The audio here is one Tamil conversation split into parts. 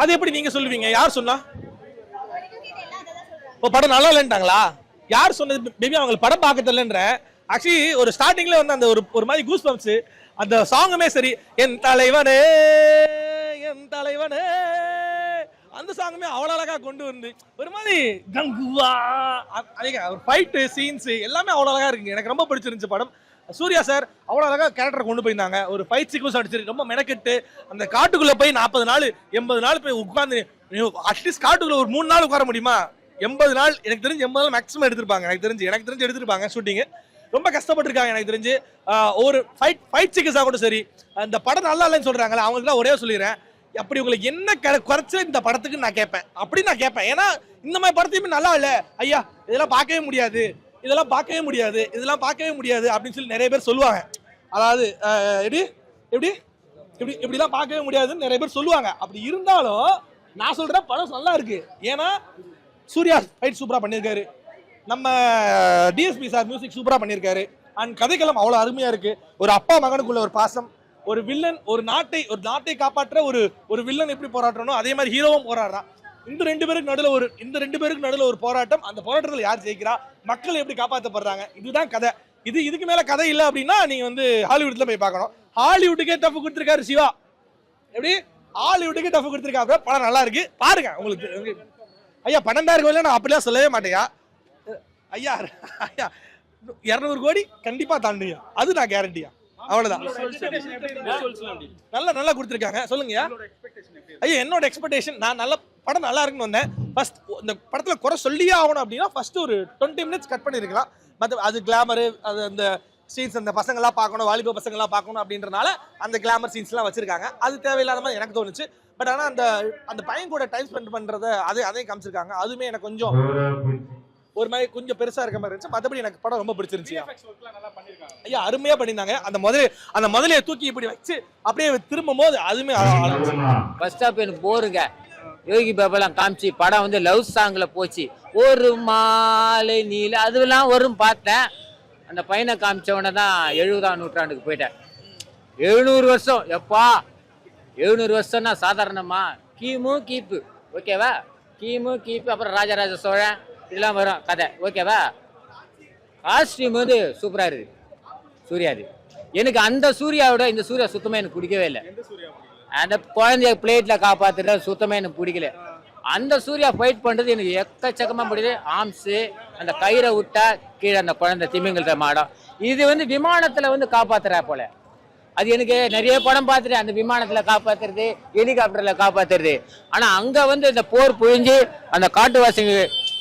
அது எப்படி நீங்க சொல்லுவீங்க? யார் சொன்னா? படம் நல்லா இல்லைன்ட்டாங்களா? யார் சொன்னது? பேபி அவங்க படம் பார்க்க தெரியலன்ற. ஆக்சுவலி ஒரு ஸ்டார்டிங்ல வந்து அந்த ஒரு மாதிரி கூஸ் பம்ப்ஸ், அந்த சாங்குமே சரி, என் தலைவனே என் தலைவனே அந்த சாங்குமே அவ்வளோ அழகா கொண்டு வந்து ஒரு மாதிரி கங்குவா ஒரு ஃபைட் சீன்ஸ் எல்லாமே அவ்வளோ அழகா இருக்குங்க. எனக்கு ரொம்ப பிடிச்சிருந்துச்சு படம். சூர்யா சார் அவ்வளோ அழகா கேரக்டர் கொண்டு போயிருந்தாங்க. ஒரு ஃபைட் சீக்வன்ஸ் அடிச்சிருக்கு, ரொம்ப மெனக்கெட்டு அந்த காட்டுக்குள்ள போய் 40 நாள் 80 நாள் போய் உட்காந்து, அட்லீஸ்ட் காட்டுக்குள்ள ஒரு 3 நாள் உட்கார முடியுமா? 80 நாள் எனக்கு தெரிஞ்சு 80 நாள் மேக்ஸிமம் எடுத்திருப்பாங்க. எனக்கு தெரிஞ்சு எடுத்திருப்பாங்க ஷூட்டிங். ரொம்ப கஷ்டப்பட்டிருக்காங்க எனக்கு தெரிஞ்சு. ஒரு ஃபைட் சீக்வன்ஸா கூட சரி. அந்த படம் நல்லா இல்லைன்னு சொல்றாங்களே அவங்களுக்கு ஒரே சொல்லிடுறேன், அப்படி உங்களுக்கு என்ன குறைச்சு இந்த படத்துக்கு நான் கேட்பேன். ஏன்னா இந்த மாதிரி படத்தையுமே நல்லா இல்லை ஐயா, இதெல்லாம் பார்க்கவே முடியாது அப்படின்னு சொல்லி நிறைய பேர் சொல்லுவாங்க. அதாவது எப்படிலாம் பார்க்கவே முடியாதுன்னு நிறைய பேர் சொல்லுவாங்க. அப்படி இருந்தாலும் நான் சொல்றேன் படம் நல்லா இருக்கு. ஏன்னா சூர்யா ஃபைட் சூப்பரா பண்ணியிருக்காரு, நம்ம டிஎஸ்பி சார் மியூசிக் சூப்பரா பண்ணியிருக்காரு, அண்ட் கதைக்களம் அவ்வளோ அருமையா இருக்கு. ஒரு அப்பா மகனுக்குள்ள ஒரு பாசம், ஒரு வில்லன் ஒரு நாட்டை காப்பாற்ற ஒரு வில்லன் எப்படி போராட்டணும் அதே மாதிரி ஹீரோவும் போராடுறான். இந்த ரெண்டு பேருக்கு நடுவில் ஒரு போராட்டம். அந்த போராட்டத்தில் யார் ஜெயிக்கிறா, மக்கள் எப்படி காப்பாற்றப்படுறாங்க, இதுதான் கதை. இதுக்கு மேல கதை இல்லை அப்படின்னா நீங்க வந்து ஹாலிவுட்ல போய் பார்க்கணும். ஹாலிவுட்டுக்கே டஃப் கொடுத்திருக்காரு சிவா. எப்படி ஹாலிவுட்டுக்கே டஃப் கொடுத்திருக்காரு. படம் நல்லா இருக்கு, பாருங்க. உங்களுக்கு ஐயா 12,000 கோடி நான் அப்படிலாம் சொல்லவே மாட்டேயா ஐயா. 200 கோடி கண்டிப்பா தாண்டியா, அது நான் கேரண்டியா. அவ்வளவுதான். நல்லா கொடுத்திருக்காங்க. சொல்லுங்க ஐயா. என்னோட எக்ஸ்பெக்டேஷன், நான் படம் நல்லா இருக்குன்னு வந்தேன். ஃபர்ஸ்ட் இந்த படத்துல குறை சொல்லியே ஆகணும் அப்படின்னா ஃபர்ஸ்ட் ஒரு 20 மினிட்ஸ் கட் பண்ணிருக்கலாம். அது கிளாமரு, அது அந்த சீன்ஸ், அந்த பசங்கள்லாம் பார்க்கணும், வாலிப பசங்கள்லாம் பார்க்கணும் அப்படின்றனால அந்த கிளாமர் சீன்ஸ்லாம் வச்சிருக்காங்க. அது தேவையில்லாத மாதிரி எனக்கு தோணுச்சு. பட் ஆனால் அந்த பையன் கூட டைம் ஸ்பெண்ட் பண்றத அதையும் காமிச்சிருக்காங்க. அதுவுமே எனக்கு கொஞ்சம் ஒரு மாதிரி கொஞ்சம் பெருசா இருக்க மாதிரி இருந்துச்சு. மற்றபடி எனக்கு படம் ரொம்ப பிடிச்சிருந்துச்சு ஐயா. அருமையா பண்ணியிருந்தாங்க. அந்த முதலையை தூக்கி இப்படி வச்சு அப்படியே திரும்பும் போது அதுவுமே ஃபர்ஸ்ட் ஆஃப் எனக்கு போருங்க. யோகி பாபாலாம் காமிச்சு படம் வந்து லவ் சாங்ல போச்சு. ஒரு மாலை நீல அதுவெல்லாம் வரும் பார்த்தேன். அந்த பையனை காமிச்சவன தான் 70ஆம் நூற்றாண்டுக்கு போயிட்டேன். 700 வருஷம் எப்பா, 700 வருஷம்னா சாதாரணமா? கீப்பு ஓகேவா? கீப்பு அப்புறம் ராஜராஜ சோழன் இதெல்லாம் வரும் கதை ஓகேவா? காஸ்டியூம் வந்து சூப்பரா இருக்கு சூர்யாது. எனக்கு அந்த சூர்யாவோட இந்த சூர்யா சுத்தமா எனக்கு பிடிக்கவே இல்லை. அந்த குழந்தைய பிளேட்ல காப்பாத்துறது சுத்தமா எனக்கு பிடிக்கல. அந்த சூர்யா ஃபைட் பண்றது எனக்கு எக்கச்சக்கமா பிடிக்குது. ஆம்ஸு அந்த கயிறை விட்டா கீழே அந்த குழந்தை திமிங்கல்ற மாடம். இது வந்து விமானத்துல வந்து காப்பாத்துறா போல. அது எனக்கு நிறைய படம் பார்த்துட்டு அந்த விமானத்துல காப்பாத்துறது, ஹெலிகாப்டர்ல காப்பாத்துறது. ஆனா அங்க வந்து இந்த போர் புழிஞ்சு அந்த காட்டுவாசிங்க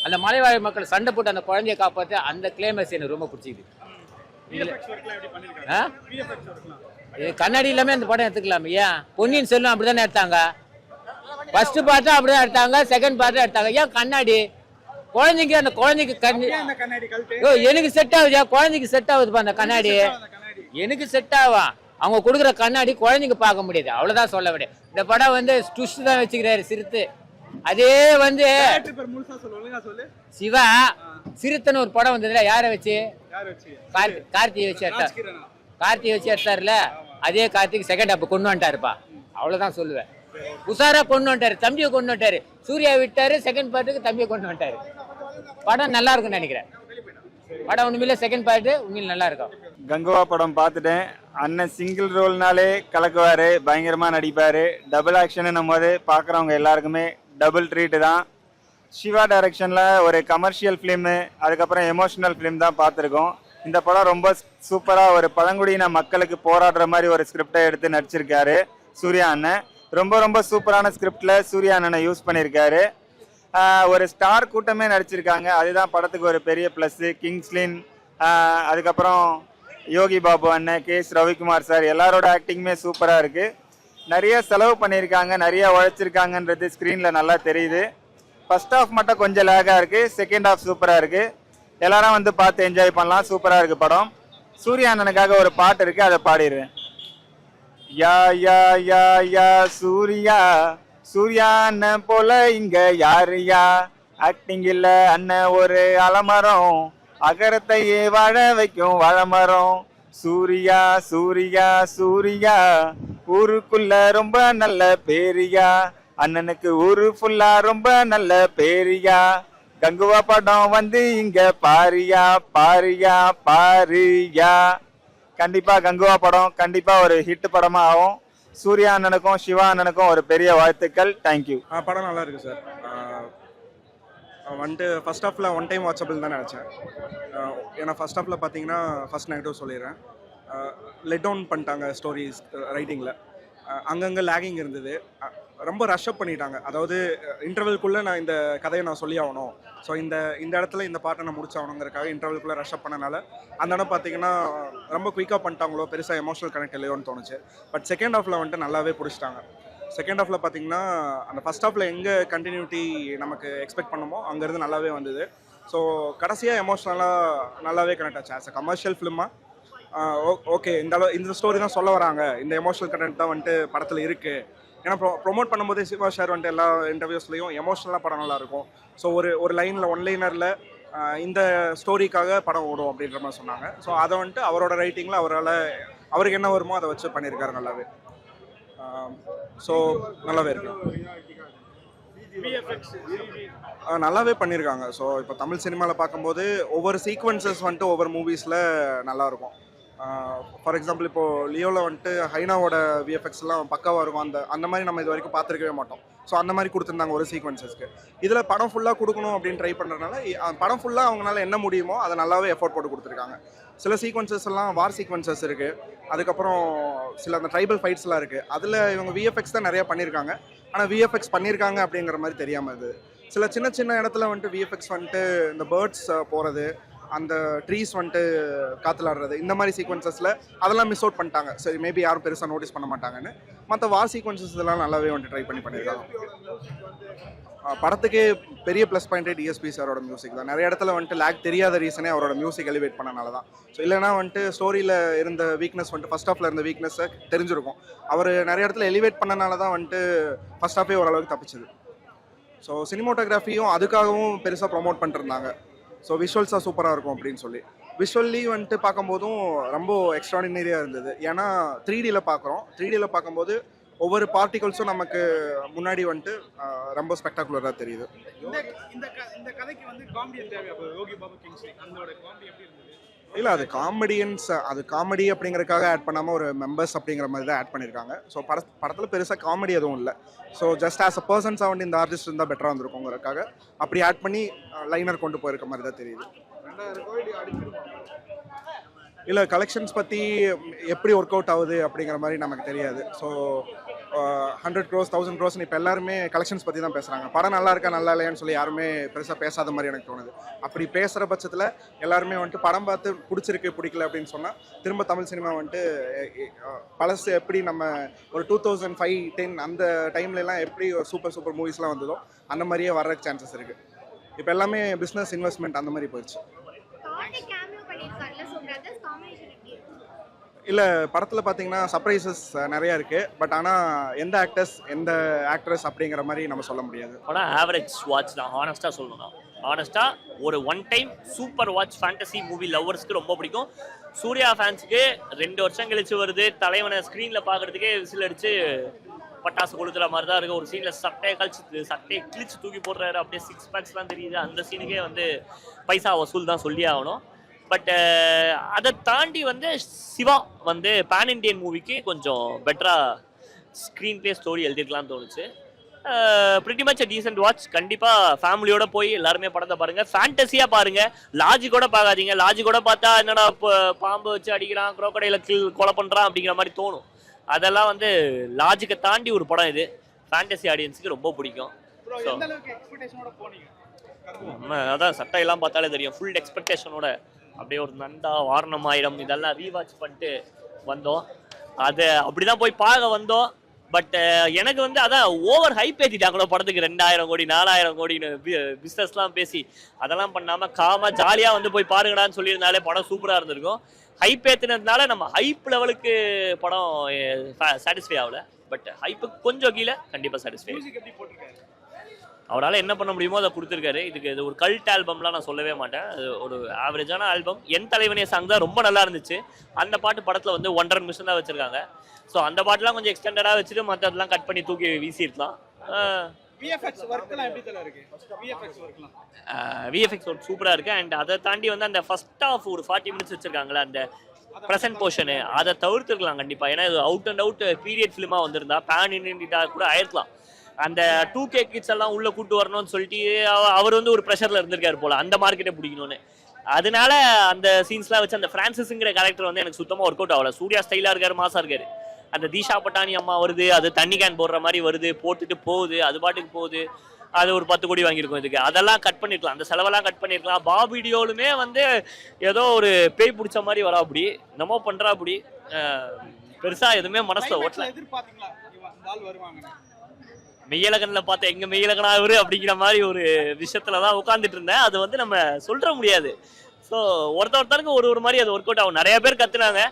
அந்த மலைவாழ் மக்கள் சண்டை போட்டு அந்த குழந்தைய காப்பாத்து அந்த கிளைமேக்ஸ் எனக்கு ரொம்ப பிடிச்சிது. கண்ணாடி இல்லாம அந்த படம் எடுத்துக்கலாம். ஏன் பொன்னியின் செல்வன் அப்படித்தானே எடுத்தாங்க? ஃபர்ஸ்ட் பார்ட்டா அப்படிதான் எடுத்தாங்க, செகண்ட் பார்ட்டா எடுத்தாங்க. ஏன் கண்ணாடி? குழந்தைக்கு அந்த குழந்தைக்கு எனக்கு செட் ஆகுது, குழந்தைக்கு செட் ஆகுதுப்பா அந்த கண்ணாடி. எனக்கு செட் ஆவா. அவங்க கொடுக்குற கண்ணாடி குழந்தைங்க பார்க்க முடியாது, அவ்வளவுதான் சொல்ல விட. இந்த படம் வந்து டுஸ்ட் தான் வச்சுக்கிறாரு சிறுத்து. அதே வந்து சிவா சிறுத்தைன்னு ஒரு படம் வந்ததுல யாரை வச்சு? கார்த்திகை வச்சு எடுத்தாருல. அதே கார்த்திக் செகண்ட் ஹாப் கொண்டு வந்துட்டாருப்பா, அவ்வளவுதான் சொல்லுவேன். உஷாரா கொண்டு வந்துட்டாரு, தம்பியை கொண்டு வந்துட்டாரு. சூர்யா விட்டாரு, செகண்ட் பார்ட்டுக்கு தம்பியை கொண்டு வந்துட்டாரு. படம் நல்லா இருக்கும்னு நினைக்கிறேன். படம் உண்மையில செகண்ட் பார்ட் உண்மையில நல்லா இருக்கும். கங்குவா படம் பார்த்துட்டேன். அண்ணன் சிங்கிள் ரோல்னாலே கலக்குவாரு, பயங்கரமா நடிப்பாரு. டபுள் ஆக்ஷன் போது பாக்குறவங்க எல்லாருக்குமே டபுள் ட்ரீட் தான். சிவா டைரக்ஷன்ல ஒரு கமர்ஷியல் ஃபிலிம், அதுக்கப்புறம் எமோஷனல் ஃபிலிம் தான் பார்த்துருக்கோம். இந்த படம் ரொம்ப சூப்பரா ஒரு பழங்குடியின மக்களுக்கு போராடுற மாதிரி ஒரு ஸ்கிரிப்டை எடுத்து நடிச்சிருக்காரு சூர்யா அண்ணன். ரொம்ப ரொம்ப சூப்பரான ஸ்கிரிப்ட்ல சூர்யா அண்ணனை யூஸ் பண்ணியிருக்காரு. ஒரு ஸ்டார் கூட்டமே நடிச்சிருக்காங்க, அதுதான் படத்துக்கு ஒரு பெரிய பிளஸ். கிங்ஸ்லின், அதுக்கப்புறம் யோகி பாபு அண்ணன், கேஎஸ் ரவிக்குமார் சார், எல்லாரோட ஆக்டிங்குமே சூப்பராக இருக்கு. நிறைய செலவு பண்ணியிருக்காங்க, நிறைய உழைச்சிருக்காங்கன்றது ஸ்க்ரீனில் நல்லா தெரியுது. ஃபர்ஸ்ட் ஹாஃப் மட்டும் கொஞ்சம் லேகாக இருக்கு, செகண்ட் ஹாஃப் சூப்பராக இருக்கு. எல்லாரும் வந்து பார்த்து என்ஜாய் பண்ணலாம், சூப்பராக இருக்கு படம். சூர்யா அண்ணனுக்காக ஒரு பாட்டு இருக்கு, அதை பாடிடுவேன். யா யா யா யா சூர்யா, சூர்யா அண்ணன் போல இங்க யாருயா? ஆக்டிங் இல்ல அண்ணன் ஒரு அலமரம், அகரத்தையே வாழ வைக்கும் வாழமரம். சூர்யா சூர்யா சூர்யா, ஊருக்குள்ள ரொம்ப நல்ல பேரியா. அண்ணனுக்கு ஊரு ஃபுல்லா ரொம்ப நல்ல பேரியா. கங்குவா படம் வந்து இங்க பாரியா பாரியா பாரியா. கண்டிப்பா கங்குவா படம் கண்டிப்பா ஒரு ஹிட் படமா ஆகும். சூர்யா அண்ணனுக்கும் சிவா அண்ணனுக்கும் ஒரு பெரிய வாழ்த்துக்கள். தேங்க்யூ. படம் நல்லா இருக்கு சார். வந்துட்டு ஃபர்ஸ்ட் ஹாஃபில் ஒன் டைம் வாட்சபிள் தான் நினச்சேன். ஏன்னா ஃபர்ஸ்ட் ஹாஃபில் பார்த்தீங்கன்னா ஃபர்ஸ்ட் நெகட்டிவ் சொல்லிடுறேன். லெட் டவுன் பண்ணிட்டாங்க ஸ்டோரிஸ் ரைட்டிங்கில். அங்கங்கே லேகிங் இருந்தது. ரொம்ப ரஷ்அப் பண்ணிட்டாங்க. அதாவது இன்டர்வெல்குள்ளே நான் இந்த கதையை நான் சொல்லி ஆகணும், ஸோ இந்த இடத்துல இந்த பாட்டை நான் முடிச்சாகணுங்கிறதுக்காக இன்டர்வெல்குள்ளே ரஷ்அப் பண்ணனால அந்த இடம் பார்த்தீங்கன்னா ரொம்ப குயிக்காக பண்ணிட்டாங்களோ, பெருசாக எமோஷனல் கனெக்ட் இல்லையோன்னு தோணுச்சு. பட் செகண்ட் ஹாஃபில் வந்துட்டு நல்லாவே பிடிச்சிட்டாங்க. செகண்ட் ஹாஃபில் பார்த்தீங்கன்னா அந்த ஃபர்ஸ்ட் ஹாஃபில் எங்கே கண்டினியூட்டி நமக்கு எக்ஸ்பெக்ட் பண்ணமோ அங்கேருந்து நல்லாவே வந்தது. ஸோ கடைசியாக எமோஷ்னலாக நல்லாவே கனெக்ட் ஆச்சு. ஆஸ் அ கமர்ஷியல் ஃபிலிமாக ஓகே, இந்த ஸ்டோரி தான் சொல்ல வராங்க, இந்த எமோஷனல் கண்டென்ட் தான் வந்துட்டு படத்தில் இருக்குது. ஏன்னா ப்ரொமோட் பண்ணும்போது சிவா சார் வந்துட்டு எல்லா இன்டர்வியூஸ்லையும் எமோஷனலாக படம் நல்லாயிருக்கும், ஸோ ஒரு லைனில் ஒன் லைனரில் இந்த ஸ்டோரிக்காக படம் ஓடும் அப்படின்ற மாதிரி சொன்னாங்க. ஸோ அதை வந்துட்டு அவரோட ரைட்டிங்கில் அவருக்கு என்ன வருமோ அதை வச்சு பண்ணியிருக்காரு நல்லாவே. ஸோ நல்லாவே இருக்கு, நல்லாவே பண்ணியிருக்காங்க. ஸோ இப்போ தமிழ் சினிமாவில் பார்க்கும்போது ஒவ்வொரு சீக்வன்சஸ் வந்துட்டு ஒவ்வொரு மூவிஸில் நல்லாயிருக்கும். ஃபார் எக்ஸாம்பிள் இப்போது லியோவில் வந்துட்டு ஹைனாவோட விஎஃப்எக்ஸ்லாம் பக்காவாக இருக்கும். அந்த மாதிரி நம்ம இது வரைக்கும் பார்த்துருக்கவே மாட்டோம். ஸோ அந்த மாதிரி கொடுத்துருந்தாங்க ஒரு சீக்வன்சஸ்க்கு. இதில் படம் ஃபுல்லாக கொடுக்கணும் அப்படின்னு ட்ரை பண்ணுறதுனால படம் ஃபுல்லாக அவங்களால என்ன முடியுமோ அதை நல்லாவே எஃபோர்ட் போட்டு கொடுத்துருக்காங்க. சில சீக்வன்சஸ் எல்லாம் வார் சீக்வன்சஸ் இருக்குது, அதுக்கப்புறம் சில அந்த ட்ரைபல் ஃபைட்ஸ்லாம் இருக்குது. அதில் இவங்க விஎஃப்எக்ஸ் தான் நிறையா பண்ணியிருக்காங்க, ஆனால் விஎஃப்எக்ஸ் பண்ணியிருக்காங்க அப்படிங்கிற மாதிரி தெரியாமல் இருக்குது. சில சின்ன சின்ன இடத்துல வந்துட்டு விஎஃப்எக்ஸ் வந்துட்டு இந்த பேர்ட்ஸ் போகிறது, அந்த ட்ரீஸ் வந்துட்டு காத்துலாடுறது, இந்த மாதிரி சீக்வன்சஸில் அதெல்லாம் மிஸ் அவுட் பண்ணிட்டாங்க. சரி, மேபி யாரும் பெருசாக நோட்டீஸ் பண்ண மாட்டாங்கன்னு. மற்ற வார் சீக்வன்சஸ் இதெல்லாம் நல்லாவே வந்துட்டு ட்ரை பண்ணியிருக்காங்க. படத்துக்கே பெரிய ப்ளஸ் பாயிண்ட்டே டிஎஸ்பி சாரோட மியூசிக் தான். நிறைய இடத்துல வந்துட்டு லேக் தெரியாத ரீசனே அவரோட மியூசிக் எலிவேட் பண்ணனால தான். ஸோ இல்லைனா வந்துட்டு ஸ்டோரியில் இருந்த வீக்னஸ் வந்துட்டு ஃபர்ஸ்ட் ஹாஃபில் இருந்த வீக்னஸை தெரிஞ்சிருக்கும். அவர் நிறைய இடத்துல எலிவேட் பண்ணனால தான் வந்துட்டு ஃபர்ஸ்ட் ஹாஃபே ஓரளவுக்கு தப்பிச்சுது. ஸோ சினிமோட்டோகிராஃபியும் அதுக்காகவும் பெருசாக ப்ரொமோட் பண்ணிருந்தாங்க. ஸோ விஷுவல்ஸாக சூப்பராக இருக்கும் அப்படின்னு சொல்லி. விஷுவல்லி வந்துட்டு பார்க்கும்போதும் ரொம்ப எக்ஸ்ட்ராடினரியாக இருந்தது. ஏன்னா 3Dயில் பார்க்குறோம். 3Dயில் பார்க்கும்போது ஒவ்வொரு பார்ட்டிகல்ஸும் நமக்கு முன்னாடி வந்துட்டு ரொம்ப ஸ்பெக்டாகுலராக தெரியுது. இந்த கதைக்கு வந்து காமெடியன் தேவை. அப்போ யோகி பாபு கிங்ஸ்லி அதோட காமெடி எப்படி இருந்தது? இல்லை, அது காமெடி அப்படிங்கிறதுக்காக ஆட் பண்ணாமல் ஒரு மெம்பர்ஸ் அப்படிங்கிற மாதிரி தான் ஆட் பண்ணியிருக்காங்க. ஸோ படத்தில் பெருசாக காமெடி எதுவும் இல்லை. ஸோ ஜஸ்ட் ஆஸ் அ பர்சன்ஸாக வந்து இந்த ஆர்டிஸ்ட் இருந்தால் பெட்டராக இருந்திருக்குங்கிறதுக்காக அப்படி ஆட் பண்ணி லைனர் கொண்டு போயிருக்க மாதிரி தான் தெரியுது. இல்லை, கலெக்ஷன்ஸ் பற்றி எப்படி ஒர்க் அவுட் ஆகுது அப்படிங்கிற மாதிரி நமக்கு தெரியாது. ஸோ 100 crores 1000 crores இப்போ எல்லாருமே கலெக்ஷன்ஸ் பற்றி தான் பேசுகிறாங்க. படம் நல்லா இருக்கா நல்லா இல்லையான்னு சொல்லி யாருமே பெருசாக பேசாத மாதிரி எனக்கு தோணுது. அப்படி பேசுகிற பட்சத்தில் எல்லாருமே வந்துட்டு படம் பார்த்து பிடிச்சிருக்கு பிடிக்கல அப்படின்னு சொன்னால் திரும்ப தமிழ் சினிமா வந்துட்டு பழசு எப்படி நம்ம ஒரு 2005-10 அந்த டைம்லலாம் எப்படி சூப்பர் மூவிஸ்லாம் வந்ததோ அந்த மாதிரியே வர்ற சான்சஸ் இருக்குது. இப்போ எல்லாமே பிஸ்னஸ் இன்வெஸ்ட்மெண்ட் அந்த மாதிரி போயிடுச்சு. இல்லை, படத்தில் பார்த்தீங்கன்னா சர்ப்ரைசஸ் நிறையா இருக்குது. பட் ஆனால் எந்த ஆக்டர்ஸ் எந்த ஆக்ட்ரஸ் அப்படிங்கிற மாதிரி நம்ம சொல்ல முடியாது. படம் ஆவரேஜ் வாட்ச் தான், ஹானஸ்ட்டாக சொல்லணும். ஹானஸ்ட்டாக ஒரு one time super watch. Fantasy movie லவ்வர்ஸ்க்கு ரொம்ப பிடிக்கும். சூர்யா ஃபேன்ஸுக்கு 2 வருஷம் கழிச்சு வருது, தலைவனை ஸ்க்ரீனில் பார்க்குறதுக்கே விசில் அடித்து பட்டாசு கொளுத்துற மாதிரி தான் இருக்குது. ஒரு சீனில் சட்டையை கிழிச்சு தூக்கி போடுறாரு, அப்படியே 6 பேக்ஸ்லாம் தெரியுது. அந்த சீனுக்கே வந்து பைசா வசூல் தான் சொல்லி ஆகணும். பட் அதை தாண்டி வந்து சிவா வந்து பேன் இண்டியன் மூவிக்கு கொஞ்சம் பெட்டராக ஸ்க்ரீன் பிளே ஸ்டோரி எழுதிருக்கலாம்னு தோணுச்சு. Pretty much decent watch. கண்டிப்பாக ஃபேமிலியோட போய் எல்லாருமே படத்தை பாருங்கள். ஃபேண்டஸியாக பாருங்கள், லாஜிக்கோட பார்க்காதீங்க. லாஜிக்கோட பார்த்தா என்னடா பாம்பு வச்சு அடிக்கிறான், குரோக்கடையில் கொலை பண்ணுறான் அப்படிங்கிற மாதிரி தோணும். அதெல்லாம் வந்து லாஜிக்கை தாண்டி ஒரு படம் இது. ஃபேண்டசி ஆடியன்ஸுக்கு ரொம்ப பிடிக்கும். ஸோ அதான் சட்டையெல்லாம் பார்த்தாலே தெரியும். ஃபுல் எக்ஸ்பெக்டேஷனோட அப்படியே ஒரு நண்டா வாரணமாயிரம் இதெல்லாம் ரீவாட்ச் பண்ணிட்டு வந்தோம். அதை அப்படிதான் போய் பார்க்க வந்தோம். பட் எனக்கு வந்து அதான் ஓவர் ஹைப் ஏற்றிட்டாங்களோ படத்துக்கு. 2000 கோடி 4000 கோடின்னு பிஸ்னஸ்லாம் பேசி அதெல்லாம் பண்ணாமல் காமாக ஜாலியாக வந்து போய் பாருங்கடான்னு சொல்லியிருந்தாலே படம் சூப்பராக இருந்திருக்கும். ஹைப் ஏற்றினதுனால நம்ம ஹைப் லெவலுக்கு படம் சாட்டிஸ்ஃபை ஆகல. பட் ஹைப்புக்கு கொஞ்சம் கீழே கண்டிப்பாக சாட்டிஸ்ஃபை. அவரால் என்ன பண்ண முடியுமோ அதை கொடுத்துருக்காரு. இது ஒரு கல்ட் ஆல்பம்லாம் நான் சொல்லவே மாட்டேன். ஒரு ஆவரேஜான ஆல்பம். என் தலைவனே சாங் தான் ரொம்ப நல்லா இருந்துச்சு. அந்த பாட்டு படத்தில் வந்து 1.5 நிமிஷம் தான் வச்சுருக்காங்க. ஸோ அந்த பாட்டுலாம் கொஞ்சம் எக்ஸ்டெண்டடாக வச்சுட்டு மற்றதெல்லாம் கட் பண்ணி தூக்கி வீசியிருக்கலாம். விஎஃப்எக்ஸ் ஒர்க்லாம் எப்படி தல இருக்கு? விஎஃப்எக்ஸ் ஒர்க்லாம் விஎஃப்எக்ஸ் ஒர்க் சூப்பராக இருக்குது. அண்ட் அதை தாண்டி வந்து அந்த ஃபர்ஸ்ட் ஆஃப் ஒரு 40 மினிட்ஸ் வச்சிருக்காங்களே அந்த ப்ரெசன்ட் போர்ஷனு, அதை தவிர்த்துருக்கலாம் கண்டிப்பாக. ஏன்னா இது அவுட் அண்ட் அவுட் பீரியட் ஃபிலிமாக வந்திருந்தா பேன் இண்டியன்டாக கூட ஆயிருக்கலாம். அந்த 2K கிட்ஸ் எல்லாம் உள்ளே கூட்டு வரணும்னு சொல்லிட்டு அவர் வந்து ஒரு ப்ரெஷரில் இருந்திருக்காரு போல, அந்த மார்க்கெட்டை பிடிக்கணும்னு. அதனால அந்த சீன்ஸ்லாம் வச்சு அந்த பிரான்சிஸ்ங்கிற கேரக்டர் வந்து எனக்கு சுத்தமாக ஒர்க் அவுட் ஆகல. சூர்யா ஸ்டைலாக இருக்காரு, மாசா இருக்காரு. அந்த தீஷா பட்டானி அம்மா வருது, அது தண்ணி கேன் போடுற மாதிரி வருது, போட்டுட்டு போகுது, அது பாட்டுக்கு போகுது. அது ஒரு 10 கோடி வாங்கியிருக்கோம் இதுக்கு. அதெல்லாம் கட் பண்ணிருக்கலாம், அந்த செலவெல்லாம் கட் பண்ணிருக்கலாம். பாப் வீடியோலுமே வந்து ஏதோ ஒரு பேய் பிடிச்ச மாதிரி வரா, அப்படி நம்ம பண்றா, அப்படி பெருசா எதுவுமே மனசுல ஓட்டல. எதிர்பார்த்தீங்களா இந்த ஆள் வருவாங்க? மெய்யழகன்ல பார்த்த எங்க மெய்யழகனா இவரு அப்படிங்கிற மாதிரி ஒரு விஷயத்துலதான் உட்காந்துட்டு இருந்தேன். அது வந்து நம்ம சொல்ற முடியாது. ஸோ ஒருத்தருக்கு ஒரு மாதிரி அது ஒர்க் அவுட் ஆகும். நிறைய பேர் கத்துனாங்க.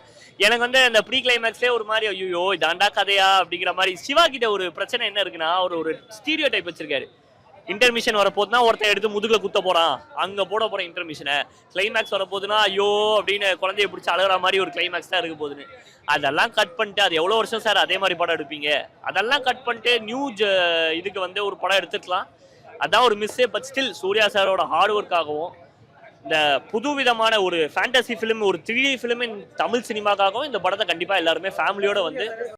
எனக்கு வந்து அந்த ப்ரீ கிளைமேக்ஸ்லேயே ஒரு மாதிரி ஐயோ இதாண்டா கதையா அப்படிங்கிற மாதிரி. சிவா கிட்ட ஒரு பிரச்சனை என்ன இருக்குன்னா, அவர் ஒரு ஸ்டீரியோ டைப் வச்சிருக்காரு. இன்டர்மிஷன் வரப்போதுனா ஒருத்தன் எடுத்து முதுகுல குத்த போறான், அங்க போட போறேன் இன்டர்மிஷனை. கிளைமேக்ஸ் வரப்போதுன்னா ஐயோ அப்படின்னு குழந்தைய பிடிச்சி அழுகிற மாதிரி ஒரு கிளைமேக்ஸ் தான் இருக்க போகுதுன்னு. அதெல்லாம் கட் பண்ணிட்டு, அது எவ்வளோ வருஷம் சார் அதே மாதிரி படம் எடுப்பீங்க? அதெல்லாம் கட் பண்ணிட்டு நியூ இதுக்கு வந்து ஒரு படம் எடுத்துக்கலாம். அதான் ஒரு மிஸ்ஸே. பட் ஸ்டில் சூர்யா சாரோட ஹார்ட் ஒர்க்காகவும் இந்த புது விதமான ஒரு ஃபேண்டசி ஃபிலிம், ஒரு 3D ஃபிலிம் தமிழ் சினிமாக்காகவும் இந்த படத்தை கண்டிப்பாக எல்லாருமே ஃபேமிலியோட வந்து